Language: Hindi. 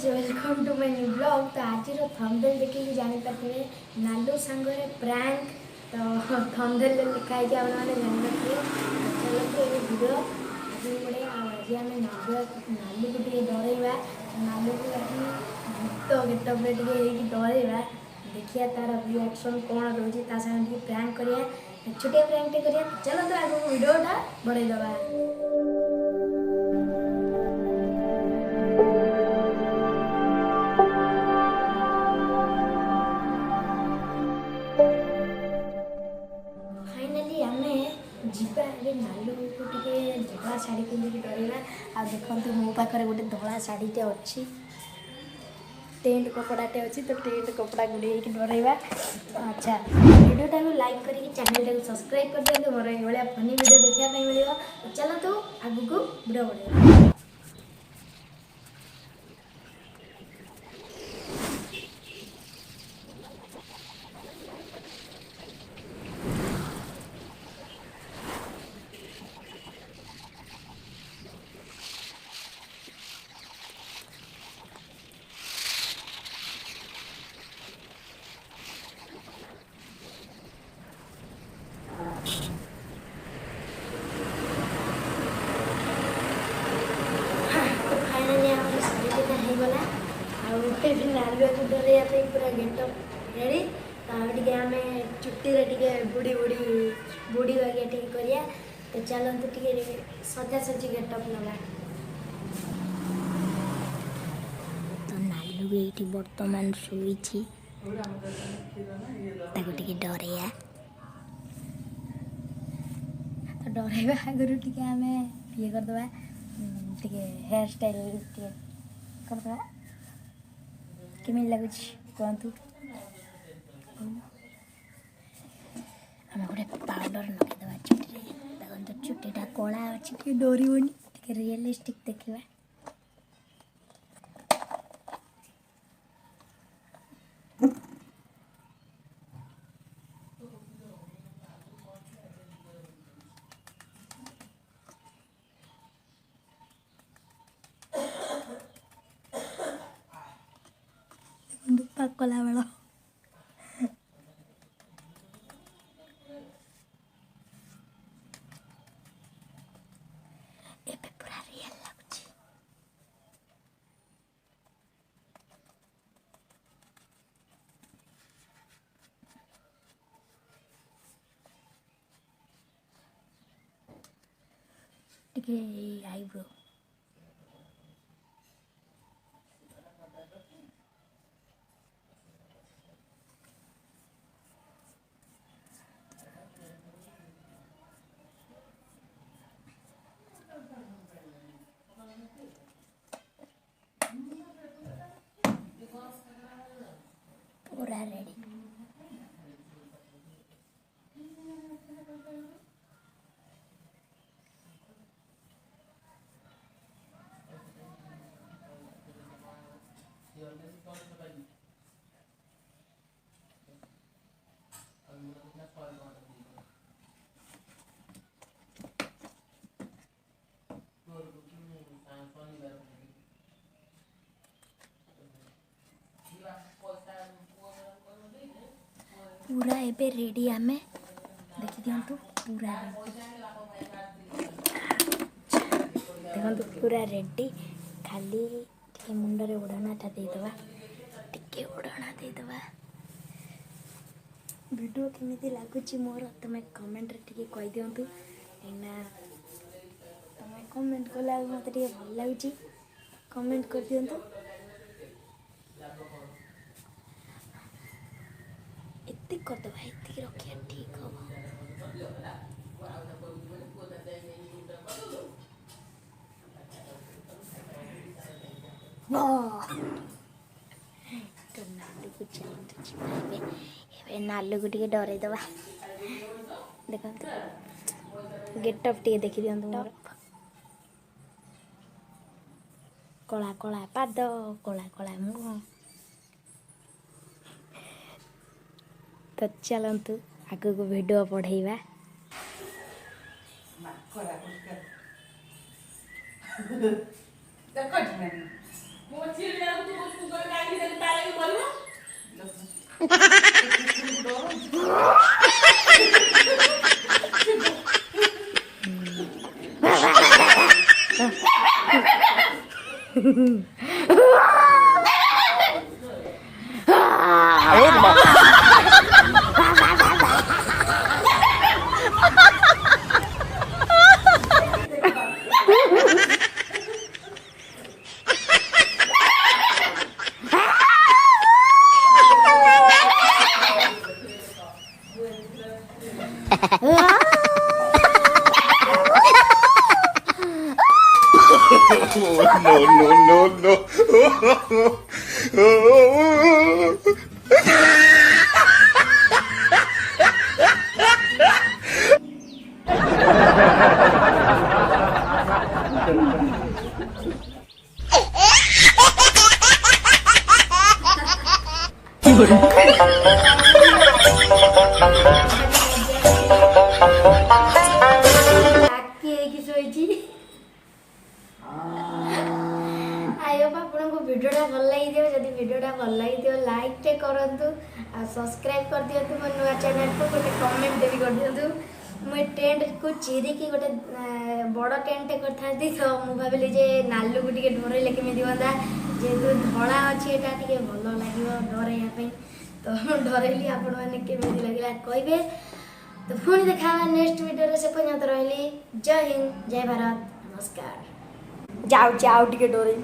Guys welcome to my new blog. तो आज थंबनेल देखिए जानी पारे नालू सांगरे प्रैंक। तो थंबनेल लिखाई आपने जानते चलो तो ये वीडियो आज पड़े आज आम नालू को डरवा नालू को आज भूत गेटअप्रे डरवा देखिए तार रिएक्शन कौन रोचे प्रैंक करिया छोटिया प्रैंक करिया। चलो तो आगे वीडियोटा बढ़ाईदवा। फाइनाली आम जीवा नालू को धला शाढ़ी पिंधिक डरवा। आ देखते मो पाखे गोटे धला शाढ़ीटे अच्छी टेंट कपड़ाटे अच्छी तो टेंट कपड़ा गुड़े डरवा। अच्छा वीडियोटा को लाइक करके चैनल को सब्सक्राइब कर दिखाते मोर ये फनी वीडियो देखापी मिले। चलो तो आगू को वीडियो बढ़ेगा। नालुआ को डरवा पूरा गेटअप रेडी। तो आम चुट्टी बुड़ी बुड़ी बुड़ी बागिया टे करिया। तो चलते टे सजासजी गेटअप नवा। तो नालू ये बर्तमान शुई डरया तो डरवा आगुरी टे आम ये करदे हेयर स्टाइल करदे केमी लगुच कहतु। आम गोटे पाउडर नगेदे चुट्टी देखो चुट्टीटा कला अच्छी कि डरनी रियलिस्टिक देखा। पाकला बेला एबे पूरा रियल लगुची। टिके आईब्रो पूरा रेडी। पूरा एबे रेडी आम देखी दिंतु पूरा देखो पूरा रेडी। खाली टे मुंडे उड़ानाटा देदवा टे उड़ाना देदवा। वीडियो केमी लगुच मोर तुम कमेंट टे कही दिंतु ना तुम कमेंट कला मत भल लगुच कमेंट कर दिंतु। एति करदे एति रखिया ठीक हम। तो नालू को चलते नालू को टे डरईदे देखो गेटअप टे देखी दिखाँ मोर कला कला पाद कला कला मुह। तो चलतु आग को वीडियो बढ़ेवा। भिडियोटा भल लगी जब भिडियोटा भल लगी लाइक टे करूँ आ सब्सक्राइब कर दिंतु मो नुआ चैनल को गोटे कमेंट भी कर दिंतु मुझे टेंट को चिरिकी गोटे बड़ टेंट करती तो मुझे भाविली जे नालू को टे डरइले केमी हाँ जेहतु धड़ा अच्छी यहाँ टे भल लगे डरइया तो डरइली आपण मैंने केमी लगे कहे तो पुणी देखा नेक्स्ट वीडियो से पर्यंत रही जय हिंद जय भारत नमस्कार जाऊँ टे डर